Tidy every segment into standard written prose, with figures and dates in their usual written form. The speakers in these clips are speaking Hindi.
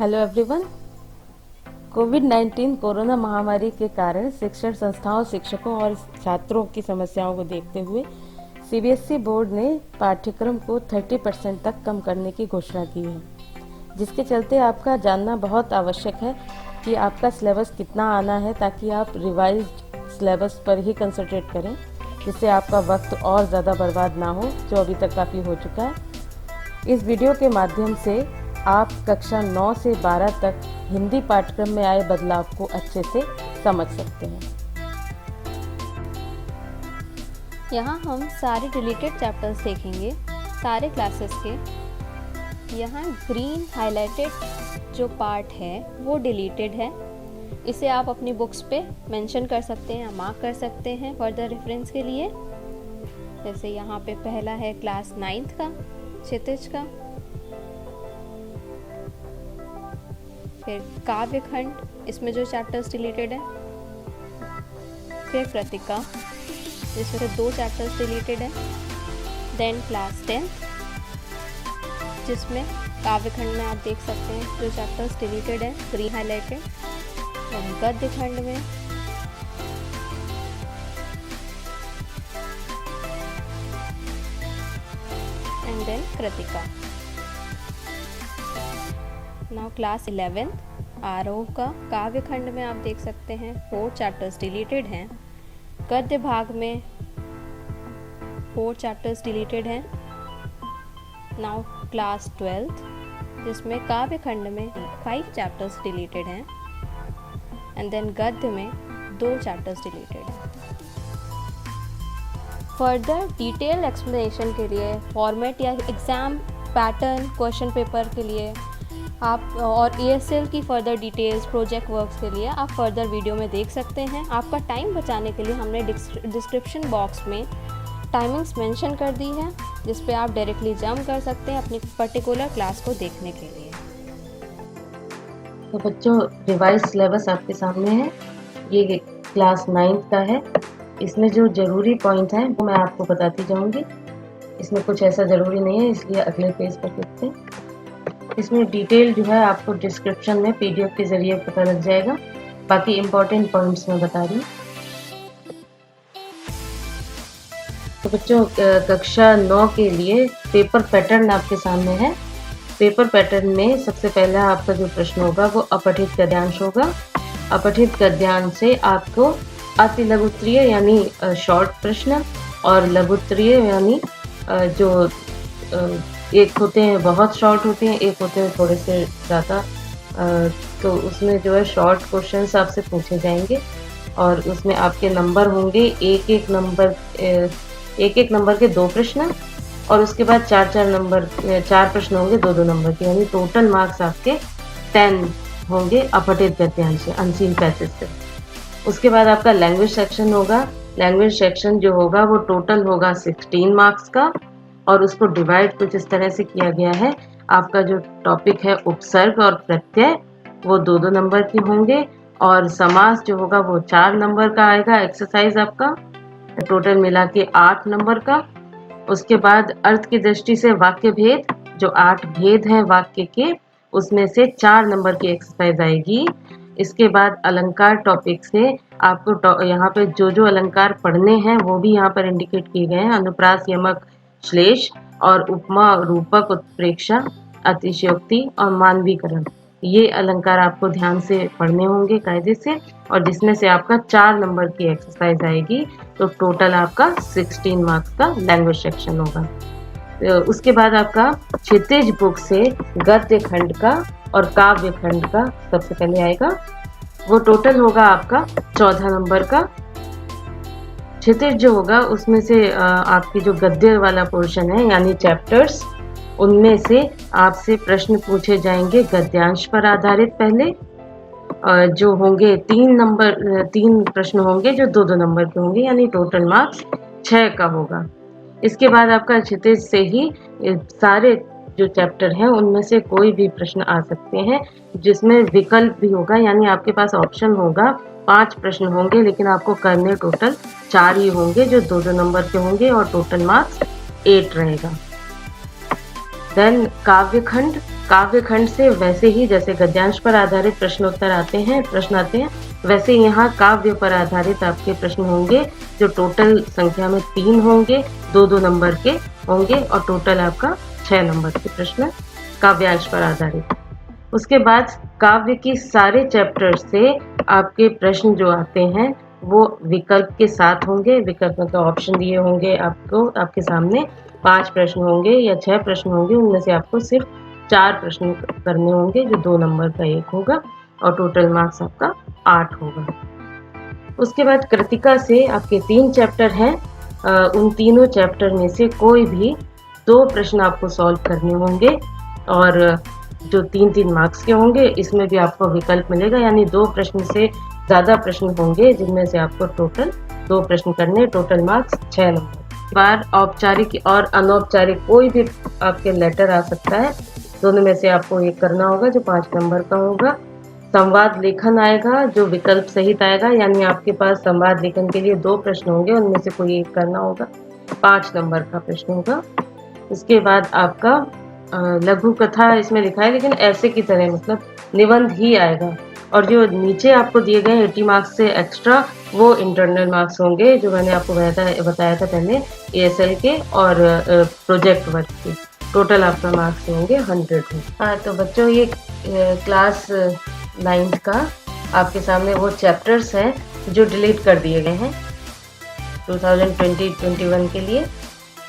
Hello everyone. कोविड-19 कोरोना महामारी के कारण शिक्षण संस्थाओं, शिक्षकों और छात्रों की समस्याओं को देखते हुए सीबीएसई बोर्ड ने पाठ्यक्रम को 30% तक कम करने की घोषणा की है, जिसके चलते आपका जानना बहुत आवश्यक है कि आपका सिलेबस कितना आना है, ताकि आप रिवाइज्ड सिलेबस पर ही कंसंट्रेट करें, जिससे आपका वक्त और ज़्यादा बर्बाद ना हो, जो अभी तक काफ़ी हो चुका है। इस वीडियो के माध्यम से आप कक्षा 9 से 12 तक हिंदी पाठ्यक्रम में आए बदलाव को अच्छे से समझ सकते हैं। यहाँ हम सारे डिलीटेड चैप्टर्स देखेंगे, सारे क्लासेस के। यहाँ ग्रीन हाइलाइटेड जो पार्ट है वो डिलीटेड है। इसे आप अपनी बुक्स पे मेंशन कर सकते हैं या मार्क कर सकते हैं फर्दर रेफरेंस के लिए। जैसे यहाँ पे पहला है क्लास 9th का क्षितिज का, फिर काव्य खंड, इसमें जो चैप्टर्स डिलीटेड है, फिर कृतिका जिसमें से 2 चैप्टर्स डिलीटेड हैं, देन क्लास 10th जिसमें काव्य खंड में आप देख सकते हैं जो चैप्टर्स डिलीटेड हैं ग्रीन हाइलाइटेड, देन गद्य खंड में, and then Kritika. Now class 11th Aroh का काव्य खंड में आप देख सकते हैं 4 चैप्टर्स डिलीटेड हैं, गद्य भाग में 4 चैप्टर्स डिलीटेड हैं। नाउ क्लास 12th जिसमें काव्य खंड में 5 चैप्टर्स डिलीटेड हैं, एंड देन गद्य में 2 चैप्टर्स डिलीटेड हैं। फर्दर डिटेल एक्सप्लेनेशन के लिए, फॉर्मेट या एग्ज़ाम पैटर्न, क्वेश्चन पेपर के लिए आप और ESL की फर्दर डिटेल्स, प्रोजेक्ट वर्क्स के लिए आप फर्दर वीडियो में देख सकते हैं। आपका टाइम बचाने के लिए हमने डिस्क्रिप्शन बॉक्स में टाइमिंग्स मेंशन कर दी है, जिस पे आप डायरेक्टली जंप कर सकते हैं अपनी पर्टिकुलर क्लास को देखने के लिए। तो बच्चों, रिवाइज सिलेबस आपके सामने है। ये क्लास 9th का है। इसमें जो ज़रूरी पॉइंट हैं वो मैं आपको बताती जाऊंगी। इसमें कुछ ऐसा ज़रूरी नहीं है, इसलिए अगले पेज पर देखते हैं। इसमें डिटेल जो है आपको डिस्क्रिप्शन में PDF के ज़रिए पता लग जाएगा। बाकी इम्पोर्टेंट पॉइंट्स मैं बता रही हूँ। तो बच्चों, कक्षा 9 के लिए पेपर पैटर्न आपके सामने है। पेपर पैटर्न में सबसे पहला आपका जो प्रश्न होगा वो अपठित गद्यांश होगा। अपठित गद्यांश से आपको अति लघुत्तरीय यानी शॉर्ट प्रश्न और लघुत्तरीय यानी जो एक होते हैं बहुत शॉर्ट होते हैं, एक होते हैं थोड़े से ज़्यादा, तो उसमें जो है शॉर्ट क्वेश्चंस आपसे पूछे जाएंगे और उसमें आपके नंबर होंगे एक एक नंबर के 2 प्रश्न, और उसके बाद 4 प्रश्न होंगे 2-2 नंबर के, यानी टोटल मार्क्स आपके 10 होंगे अपठित गद्यांश से, अनसीन पैसेज से। उसके बाद आपका लैंग्वेज सेक्शन होगा। लैंग्वेज सेक्शन जो होगा वो टोटल होगा 16 मार्क्स का, और उसको डिवाइड कुछ इस तरह से किया गया है। आपका जो टॉपिक है उपसर्ग और प्रत्यय, वो 2-2 नंबर के होंगे, और समास जो होगा वो 4 नंबर का आएगा एक्सरसाइज आपका, टोटल मिला के 8 नंबर का। उसके बाद अर्थ की दृष्टि से वाक्य भेद, जो 8 भेद हैं वाक्य के, उसमें से 4 नंबर की एक्सरसाइज आएगी। इसके बाद अलंकार टॉपिक से आपको यहाँ पे जो अलंकार पढ़ने हैं वो भी यहाँ पर इंडिकेट किए गए हैं। अनुप्रास, यमक, श्लेष और उपमा, रूपक, उत्प्रेक्षा, अतिशयोक्ति और मानवीकरण, ये अलंकार आपको ध्यान से पढ़ने होंगे कायदे से, और जिसमें से आपका 4 नंबर की एक्सरसाइज आएगी। तो टोटल आपका 16 मार्क्स का लैंग्वेज सेक्शन होगा। तो उसके बाद आपका क्षितिज बुक से गद्य खंड का और काव्य खंड का सबसे पहले आएगा। वो टोटल होगा आपका 14 नंबर का। क्षितिज जो होगा उसमें से आपकी जो गद्य वाला पोर्शन है यानी चैप्टर्स, उनमें से आपसे प्रश्न पूछे जाएंगे गद्यांश पर आधारित। पहले जो होंगे 3 प्रश्न होंगे जो 2-2 नंबर के होंगे, यानी टोटल मार्क्स 6 का होगा। इसके बाद आपका क्षितिज से ही सारे जो चैप्टर हैं उनमें से कोई भी प्रश्न आ सकते हैं, जिसमें विकल्प भी होगा, यानी आपके पास ऑप्शन होगा। 5 प्रश्न होंगे, लेकिन आपको करने टोटल 4 ही होंगे जो 2-2 नंबर के होंगे, और टोटल मार्क्स 8 रहेगा। देन काव्य खंड, काव्य खंड से वैसे ही जैसे गद्यांश पर आधारित प्रश्न आते हैं, वैसे यहाँ काव्य पर आधारित आपके प्रश्न होंगे, जो टोटल संख्या में 3 होंगे, 2-2 नंबर के होंगे और टोटल आपका 6 नंबर के प्रश्न काव्यांश पर आधारित। उसके बाद काव्य की सारे चैप्टर से आपके प्रश्न जो आते हैं वो विकल्प के साथ होंगे। विकल्प मतलब ऑप्शन दिए होंगे आपको, आपके सामने 5 प्रश्न होंगे या 6 प्रश्न होंगे, उनमें से आपको सिर्फ 4 प्रश्न करने होंगे, जो 2 नंबर का एक होगा और टोटल मार्क्स आपका 8 होगा। उसके बाद कृतिका से आपके 3 चैप्टर हैं, उन तीनों चैप्टर में से कोई भी 2 प्रश्न आपको सॉल्व करने होंगे और जो 3-3 मार्क्स के होंगे, इसमें भी आपको विकल्प मिलेगा, यानी 2 प्रश्न से ज़्यादा प्रश्न होंगे जिनमें से आपको टोटल 2 प्रश्न करने, टोटल मार्क्स 6 नंबर। बार औपचारिक और अनौपचारिक कोई भी आपके लेटर आ सकता है, दोनों में से आपको एक करना होगा जो 5 नंबर का होगा। संवाद लेखन आएगा जो विकल्प सहित आएगा, यानी आपके पास संवाद लेखन के लिए 2 प्रश्न होंगे, उनमें से कोई एक करना होगा, 5 नंबर का प्रश्न होगा। इसके बाद आपका लघु कथा इसमें लिखा है, लेकिन ऐसे की तरह मतलब निबंध ही आएगा और जो नीचे आपको दिए गए 80 मार्क्स से एक्स्ट्रा वो इंटरनल मार्क्स होंगे, जो मैंने आपको बताया था पहले ASL के और प्रोजेक्ट वर्क के। टोटल आपका मार्क्स होंगे 100 में। हाँ, तो बच्चों ये क्लास 9th का आपके सामने वो चैप्टर्स हैं जो डिलीट कर दिए गए हैं 2020-21 के लिए।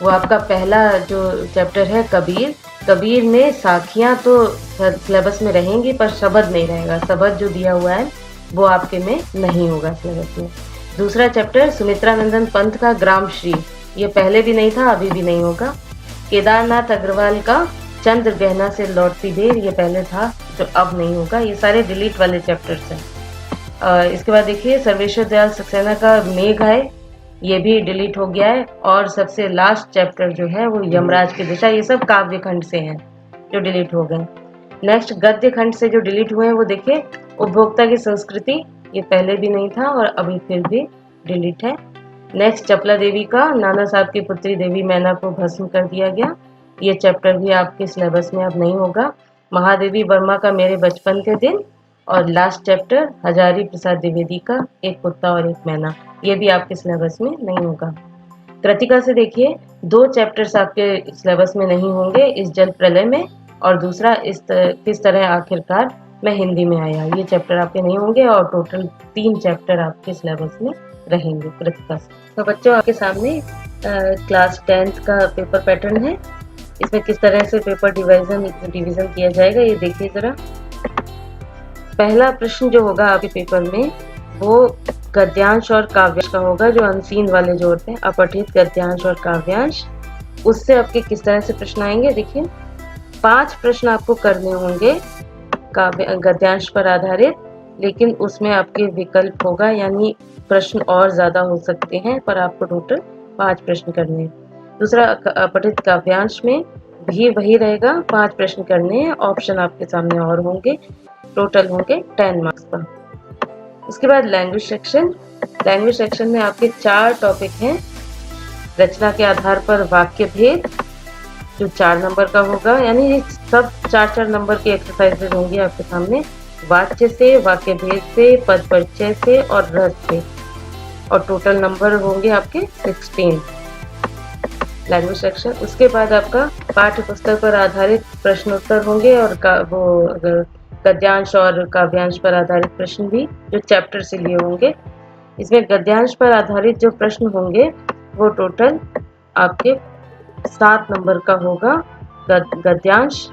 वो आपका पहला जो चैप्टर है कबीर। कबीर में साखियाँ तो सिलेबस में रहेंगी पर शब्द नहीं रहेगा। शब्द जो दिया हुआ है वो आपके में नहीं होगा सिलेबस में। दूसरा चैप्टर सुमित्रानंदन पंत का ग्रामश्री, ये पहले भी नहीं था, अभी भी नहीं होगा। केदारनाथ अग्रवाल का चंद्र गहना से लौटती देर, ये पहले था जो अब नहीं होगा। ये सारे डिलीट वाले चैप्टर्स हैं। इसके बाद देखिए सर्वेश्वर दयाल सक्सेना का मेघ है, ये भी डिलीट हो गया है। और सबसे लास्ट चैप्टर जो है वो यमराज की दिशा, ये सब काव्य खंड से हैं जो डिलीट हो गए। नेक्स्ट गद्य खंड से जो डिलीट हुए हैं वो देखिए उपभोक्ता की संस्कृति, ये पहले भी नहीं था और अभी फिर भी डिलीट है। नेक्स्ट चपला देवी का नाना साहब की पुत्री देवी मैना को भस्म कर दिया गया, ये चैप्टर भी आपके सिलेबस में अब नहीं होगा। महादेवी वर्मा का मेरे बचपन के दिन और लास्ट चैप्टर हजारी प्रसाद द्विवेदी का एक कुत्ता और एक मैना, ये भी आपके सिलेबस में नहीं होगा। कृतिका से देखिए 2 चैप्टर्स आपके सिलेबस में नहीं होंगे, इस जल प्रलय में और दूसरा किस तरह आखिरकार मैं हिंदी में आया, ये चैप्टर आपके नहीं होंगे और टोटल 3 चैप्टर आपके सिलेबस में रहेंगे कृतिका से। तो बच्चों आपके सामने क्लास 10th का पेपर पैटर्न है, इसमें किस तरह से पेपर डिवीजन किया जाएगा ये देखिए जरा। पहला प्रश्न जो होगा आपके पेपर में वो गद्यांश और काव्यांश का होगा, जो अनसीन वाले जो होते हैं अपठित गद्यांश और काव्यांश, उससे आपके किस तरह से प्रश्न आएंगे। देखिए 5 प्रश्न आपको करने होंगे गद्यांश पर आधारित, लेकिन उसमें आपके विकल्प होगा, यानी प्रश्न और ज्यादा हो सकते हैं, पर आपको टोटल 5 प्रश्न करने हैं। दूसरा अपठित काव्यांश में भी वही रहेगा, 5 प्रश्न करने हैं, ऑप्शन आपके सामने और होंगे, टोटल होंगे 10 मार्क्स का। उसके बाद लैंग्वेज सेक्शन में आपके 4 टॉपिक हैं। रचना के आधार पर वाक्य भेद जो 4 नंबर का होगा, यानी ये सब 4-4 नंबर की एक्सरसाइजेज होंगी आपके सामने। वाच्य से, वाक्य भेद से, पद परिचय से और रस से, और टोटल नंबर होंगे आपके 16 लैंग्वेज सेक्शन। उसके बाद आपका पाठ्य पुस्तक पर आधारित प्रश्नोत्तर होंगे और वो गद्यांश और काव्यांश पर आधारित प्रश्न भी जो चैप्टर से लिए होंगे। इसमें गद्यांश पर आधारित जो प्रश्न होंगे वो टोटल आपके 7 नंबर का होगा गद्यांश,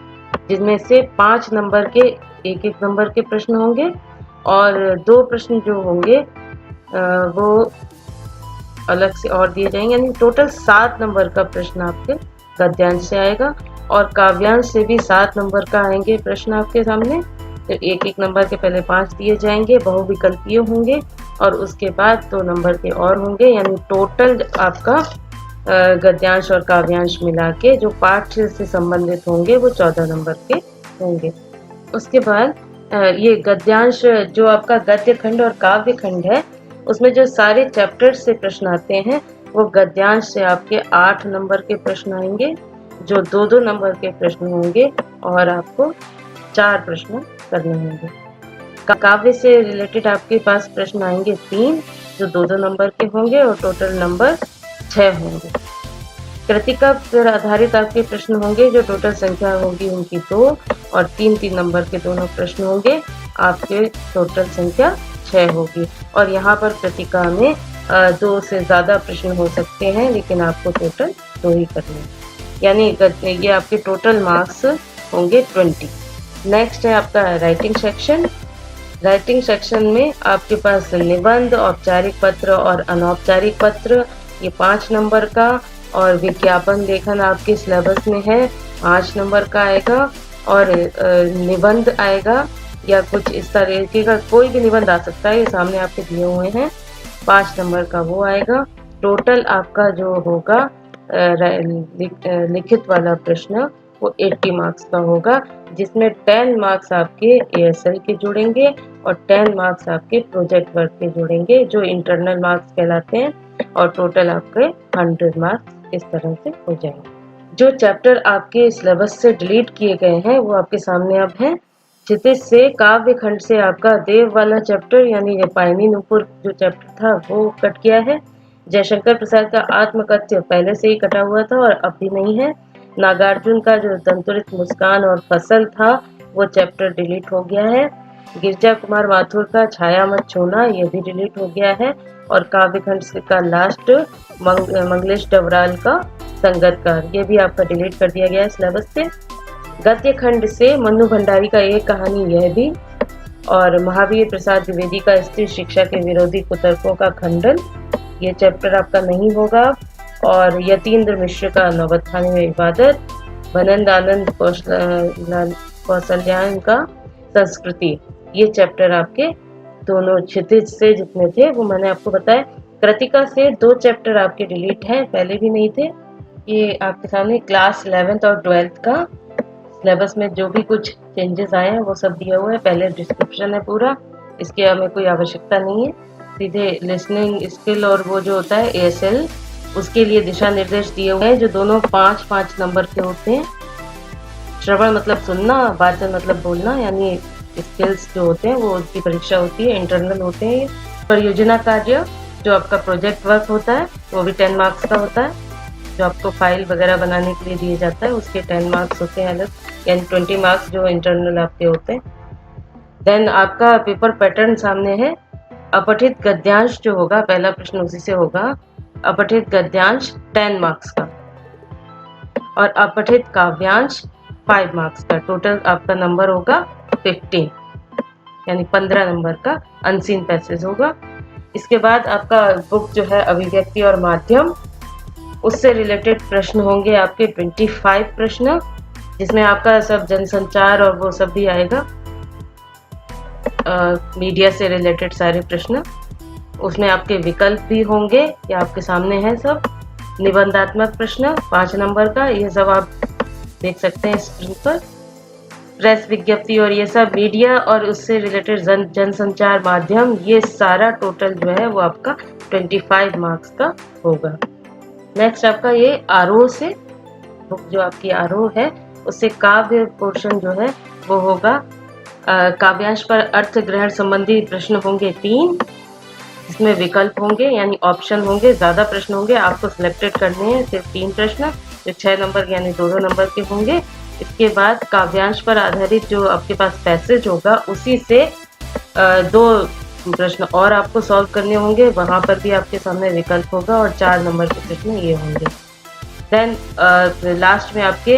जिसमें से 5 नंबर के एक नंबर के प्रश्न होंगे और 2 प्रश्न जो होंगे वो अलग से और दिए जाएंगे, यानी टोटल 7 नंबर का प्रश्न आपके गद्यांश से आएगा। और काव्यांश से भी 7 नंबर का आएंगे प्रश्न आपके सामने, तो एक नंबर के पहले 5 दिए जाएंगे, बहुविकल्पीय होंगे और उसके बाद 2 नंबर के और होंगे, यानी टोटल आपका गद्यांश और काव्यांश मिला के जो पाठ्य से संबंधित होंगे वो 14 नंबर के होंगे। उसके बाद ये गद्यांश जो आपका गद्य खंड और काव्य खंड है, उसमें जो सारे चैप्टर से प्रश्न आते हैं वो गद्यांश से आपके 8 नंबर के प्रश्न आएंगे जो 2-2 नंबर के प्रश्न होंगे और आपको 4 प्रश्न करने होंगे। काव्य से रिलेटेड आपके पास प्रश्न आएंगे 3 जो 2-2 नंबर के होंगे और टोटल नंबर 6 होंगे। कृतिका पर आधारित आपके प्रश्न होंगे जो टोटल संख्या होगी उनकी 2 और 3-3 नंबर के दोनों प्रश्न होंगे, आपके टोटल संख्या 6 होगी। और यहाँ पर कृतिका में 2 से ज़्यादा प्रश्न हो सकते हैं, लेकिन आपको टोटल 2 ही करने हैं, यानी ये आपके टोटल मार्क्स होंगे 20। नेक्स्ट है आपका राइटिंग सेक्शन। राइटिंग सेक्शन में आपके पास निबंध, औपचारिक पत्र और अनौपचारिक पत्र, ये 5 नंबर का, और विज्ञापन लेखन आपके सिलेबस में है 5 नंबर का आएगा, और निबंध आएगा या कुछ इस तरीके का कोई भी निबंध आ सकता है, ये सामने आपके दिए हुए हैं, 5 नंबर का वो आएगा। टोटल आपका जो होगा लिखित वाला प्रश्न वो 80 मार्क्स का होगा, जिसमें 10 मार्क्स आपके ASL के जुड़ेंगे और 10 मार्क्स आपके प्रोजेक्ट वर्क के जुड़ेंगे जो इंटरनल मार्क्स कहलाते हैं, और टोटल आपके 100 मार्क्स इस तरह से हो जाएंगे। जो चैप्टर आपके सिलेबस से डिलीट किए गए हैं वो आपके सामने अब हैं। क्षितिज से काव्य खंड से आपका देव वाला चैप्टर यानी ये पायनी नूपुर जो चैप्टर था वो कट गया है। जयशंकर प्रसाद का आत्मकथ्य पहले से ही कटा हुआ था और अब भी नहीं है। नागार्जुन का जो दंतुरित मुस्कान और फसल था वो चैप्टर डिलीट हो गया है। गिरजा कुमार माथुर का छाया मत छूना ये भी डिलीट हो गया है। और काव्यखंड का लास्ट मंगलेश डबराल का संगतकार ये भी आपका डिलीट कर दिया गया है सिलेबस से। गद्य खंड से मन्नू भंडारी का एक कहानी यह भी, और महावीर प्रसाद द्विवेदी का स्त्री शिक्षा के विरोधी कुतर्कों का खंडन ये चैप्टर आपका नहीं होगा। और यतीन्द्र मिश्र का नौबत खाने में इबादत, भनंद आनंद कौशल्यान का संस्कृति ये चैप्टर आपके दोनों क्षितिज से जितने थे वो मैंने आपको बताया। कृतिका से 2 चैप्टर आपके डिलीट हैं, पहले भी नहीं थे। ये आपके सामने क्लास 11th और 12th का सिलेबस में जो भी कुछ चेंजेस आए हैं वो सब दिया हुआ है, पहले डिस्क्रिप्शन है पूरा, इसकी हमें कोई आवश्यकता नहीं है। सीधे लिसनिंग स्किल और वो जो होता है ASL उसके लिए दिशा निर्देश दिए हुए हैं जो दोनों 5-5 नंबर के होते हैं। श्रवण मतलब सुनना, वाचन मतलब बोलना, यानी स्किल्स जो होते हैं वो उसकी परीक्षा होती है, इंटरनल होते हैं। परियोजना कार्य जो आपका प्रोजेक्ट वर्क होता है वो भी 10 मार्क्स का होता है, जो आपको फाइल वगैरह बनाने के लिए दिए जाता है उसके 10 मार्क्स होते हैं अलग, यानी 20 मार्क्स जो इंटरनल आपके होते हैं। देन आपका पेपर पैटर्न सामने है। अपठित गद्यांश जो होगा पहला प्रश्न उसी से होगा। अपठित गद्यांश 10 मार्क्स का और अपठित काव्यांश 5 मार्क्स का, टोटल आपका नंबर होगा 15, यानी 15 नंबर का अनसीन पैसेज होगा। इसके बाद आपका बुक जो है अभिव्यक्ति और माध्यम, उससे रिलेटेड प्रश्न होंगे आपके 25 प्रश्न, जिसमें आपका सब जनसंचार और वो सब भी आएगा, मीडिया से रिलेटेड सारे प्रश्न। उसमें आपके विकल्प भी होंगे, ये आपके सामने है सब। निबंधात्मक प्रश्न 5 नंबर का, ये सब आप देख सकते हैं स्क्रीन पर। प्रेस विज्ञप्ति और ये सब मीडिया और उससे रिलेटेड जनसंचार माध्यम, ये सारा टोटल जो है वो आपका 25 मार्क्स का होगा। नेक्स्ट आपका ये आरोह से बुक जो आपकी आरोह है उससे काव्य पोर्शन जो है वो होगा। काव्यांश पर अर्थ ग्रहण संबंधी प्रश्न होंगे 3, इसमें विकल्प होंगे यानी ऑप्शन होंगे, ज़्यादा प्रश्न होंगे, आपको सिलेक्टेड करने हैं सिर्फ 3 प्रश्न जो 6 नंबर यानी 2-2 नंबर के होंगे। इसके बाद काव्यांश पर आधारित जो आपके पास पैसेज होगा उसी से 2 प्रश्न और आपको सॉल्व करने होंगे, वहाँ पर भी आपके सामने विकल्प होगा और 4 नंबर के प्रश्न ये होंगे। देन लास्ट में आपके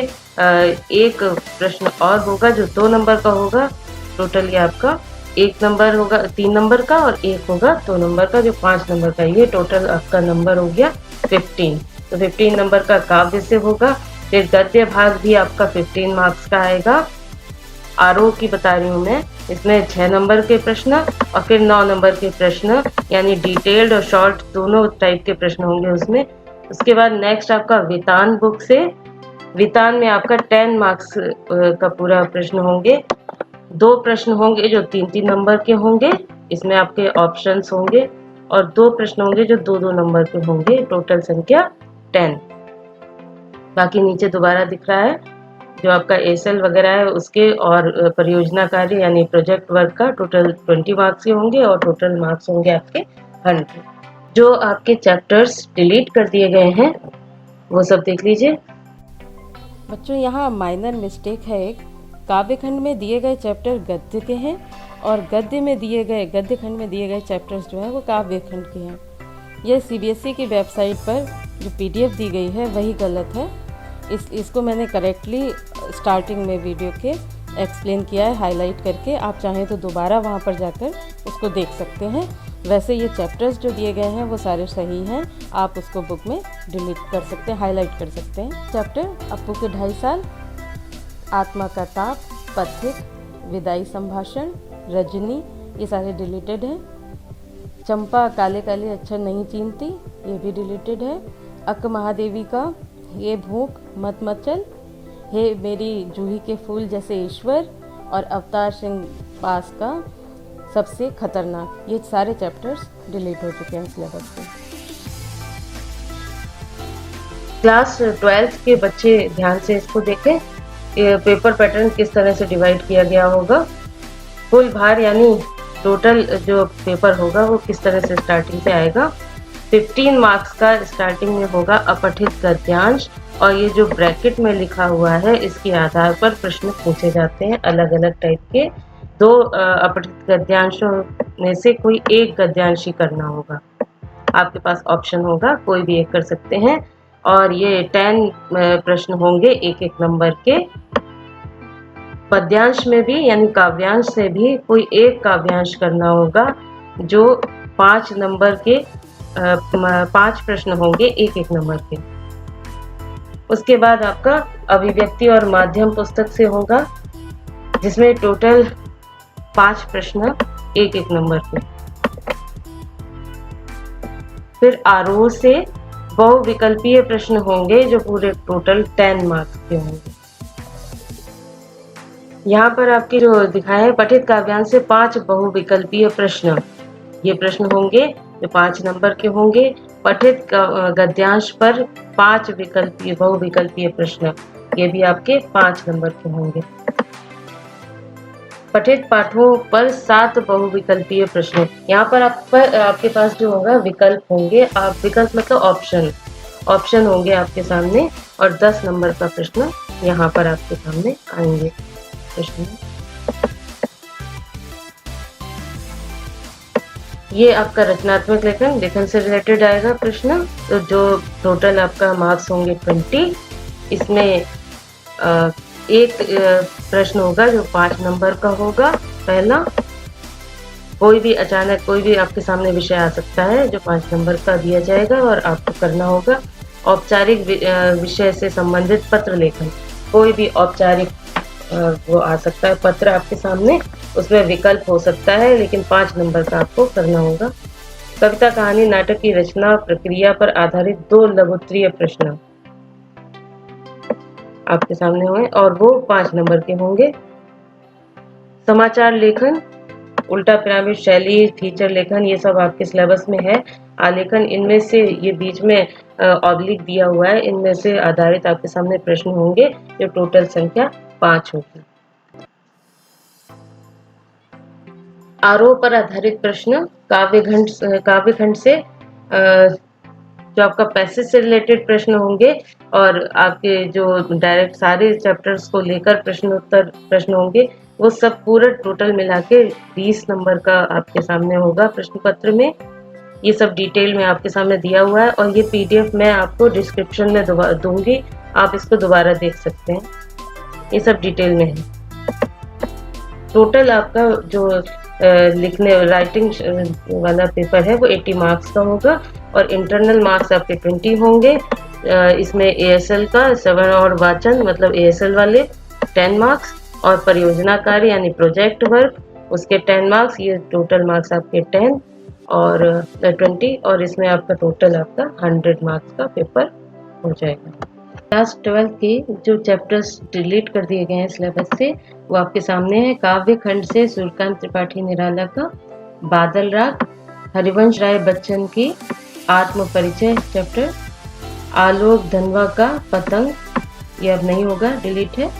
एक प्रश्न और होगा जो 2 नंबर का होगा। टोटल ये आपका 1 नंबर होगा 3 नंबर का और 1 होगा 2 नंबर का जो 5 नंबर का, ये टोटल आपका नंबर हो गया 15। तो 15 नंबर का काव्य से होगा। फिर गद्य भाग भी आपका 15 मार्क्स का आएगा। आरोह की बता रही हूँ मैं, इसमें 6 नंबर के प्रश्न और फिर 9 नंबर के प्रश्न, यानी डिटेल्ड और शॉर्ट दोनों टाइप के प्रश्न होंगे उसमें। उसके बाद नेक्स्ट आपका वितान बुक से, वितान में आपका 10 मार्क्स का पूरा प्रश्न होंगे। 2 प्रश्न होंगे जो 3-3 नंबर के होंगे, इसमें आपके ऑप्शंस होंगे, और 2 प्रश्न होंगे जो 2-2 नंबर के होंगे, टोटल संख्या 10। बाकी नीचे दोबारा दिख रहा है जो आपका एएसएल वगैरह है उसके और परियोजना कार्य यानी प्रोजेक्ट वर्क का टोटल 20 मार्क्स के होंगे और टोटल मार्क्स होंगे आपके 100। जो आपके चैप्टर्स डिलीट कर दिए गए हैं वो सब देख लीजिए। बच्चों यहाँ माइनर मिस्टेक है एक, काव्यखंड में दिए गए चैप्टर गद्य के हैं और गद्य खंड में दिए गए चैप्टर्स जो हैं वो काव्यखंड के हैं। ये सीबीएसई की वेबसाइट पर जो पीडीएफ दी गई है वही गलत है। इसको मैंने करेक्टली स्टार्टिंग में वीडियो के एक्सप्लेन किया है हाईलाइट करके, आप चाहें तो दोबारा वहाँ पर जाकर उसको देख सकते हैं। वैसे ये चैप्टर्स जो दिए गए हैं वो सारे सही हैं, आप उसको बुक में डिलीट कर सकते हैं, हाईलाइट कर सकते हैं। चैप्टर अप्पू के 2.5 साल, आत्मा का ताप, पथिक, विदाई संभाषण, रजनी, ये सारे डिलीटेड हैं। चंपा काले काले अक्षर नहीं चीनती, ये भी डिलीटेड है। अक महादेवी का ये भूख मत मचल, हे मेरी जूही के फूल जैसे ईश्वर, और अवतार सिंह पास का सबसे खतरनाक, ये सारे चैप्टर्स डिलीट हो चुके हैं सिलेबस से। क्लास 12th के बच्चे ध्यान से इसको देखें, ये पेपर पैटर्न किस तरह से डिवाइड किया गया होगा। कुल भार यानी टोटल जो पेपर होगा वो किस तरह से स्टार्टिंग पे आएगा। 15 मार्क्स का स्टार्टिंग में होगा अपठित गद्यांश, और ये जो ब्रैकेट में लिखा हुआ है इसके आधार पर प्रश्न पूछे जाते हैं अलग अलग टाइप के। 2 अपठित गद्यांशों में से कोई एक गद्यांश ही करना होगा, आपके पास ऑप्शन होगा, कोई भी एक कर सकते हैं। और ये 10 प्रश्न होंगे एक एक नंबर के। पद्यांश में भी यानी काव्यांश से भी कोई एक काव्यांश करना होगा, जो 5 नंबर के 5 प्रश्न होंगे एक एक नंबर के। उसके बाद आपका अभिव्यक्ति और माध्यम पुस्तक से होगा, जिसमें टोटल 5 प्रश्न एक एक नंबर के। फिर आरोह से बहुविकल्पीय प्रश्न होंगे जो पूरे टोटल 10 मार्क्स के होंगे। यहाँ पर आपके जो दिखाए हैं पठित काव्यांश से 5 बहुविकल्पीय प्रश्न, ये प्रश्न होंगे जो 5 नंबर के होंगे। पठित गद्यांश पर 5 बहुविकल्पीय प्रश्न, ये भी आपके 5 नंबर के होंगे। पठित पाठों पर 7 बहुविकल्पीय प्रश्न, यहाँ पर आपके पास जो होगा विकल्प होंगे, आप विकल्प मतलब ऑप्शन होंगे आपके सामने, और 10 नंबर का प्रश्न यहाँ पर आपके सामने आएंगे प्रश्न। ये आपका रचनात्मक लेखन से रिलेटेड आएगा प्रश्न, तो जो टोटल आपका मार्क्स होंगे 20। इसमें एक प्रश्न होगा जो 5 नंबर का होगा। पहला, कोई भी अचानक कोई भी आपके सामने विषय आ सकता है जो 5 नंबर का दिया जाएगा और आपको करना होगा। औपचारिक विषय से संबंधित पत्र लेखन, कोई भी औपचारिक वो आ सकता है पत्र आपके सामने, उसमें विकल्प हो सकता है, लेकिन 5 नंबर का आपको करना होगा। कविता, कहानी, नाटक की रचना प्रक्रिया पर आधारित 2 लघुत्तरीय प्रश्न आपके सामने होंगे और वो 5 नंबर के होंगे। समाचार लेखन, उल्टा पिरामिड शैली, फीचर लेखन, ये सब आपके सिलेबस में है। आलेखन, इनमें से ये बीच में ऑब्लिक दिया हुआ है, इनमें से आधारित आपके सामने प्रश्न होंगे जो टोटल संख्या 5 होगी। आरोह पर आधारित प्रश्न, काव्यखंड से जो आपका पैसेज से रिलेटेड प्रश्न होंगे, और आपके जो डायरेक्ट सारे चैप्टर्स को लेकर प्रश्न होंगे, वो सब पूरा टोटल मिला के 20 नंबर का आपके सामने होगा प्रश्न पत्र में। ये सब डिटेल में आपके सामने दिया हुआ है, और ये पीडीएफ मैं आपको डिस्क्रिप्शन में दूंगी, आप इसको दोबारा देख सकते हैं, ये सब डिटेल में है। टोटल आपका जो राइटिंग वाला पेपर है वो 80 मार्क्स का होगा, और इंटरनल मार्क्स आपके 20 होंगे। इसमें एएसएल का 7 और वाचन मतलब एएसएल वाले 10 मार्क्स, और परियोजना कार्य यानी प्रोजेक्ट वर्क उसके 10 मार्क्स, ये टोटल मार्क्स आपके 10 और 20, और इसमें आपका टोटल आपका 100 मार्क्स का पेपर हो जाएगा। क्लास 12 के जो चैप्टर्स डिलीट कर दिए गए हैं सिलेबस से वो आपके सामने है। काव्य खंड से सूर्यकांत त्रिपाठी निराला का बादल राग, हरिवंश राय बच्चन की आत्म परिचय चैप्टर, आलोक धनवा का पतंग, ये अब नहीं होगा, डिलीट है।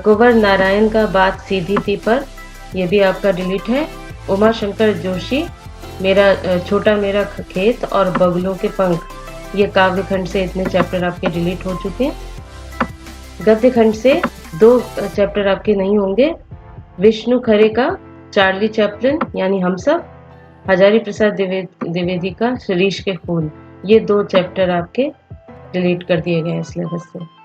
कुंवर नारायण का बात सीधी थी पर, ये भी आपका डिलीट है। उमा शंकर जोशी मेरा छोटा मेरा खेत और बगुलों के पंख, ये काव्य खंड से इतने चैप्टर आपके डिलीट हो चुके हैं। गद्य खंड से 2 चैप्टर आपके नहीं होंगे। विष्णु खरे का चार्ली चैपलिन यानी हम सब, हजारी प्रसाद द्विवेदी का शिरीष के फूल, ये 2 चैप्टर आपके डिलीट कर दिए गए हैं सिलेबस से।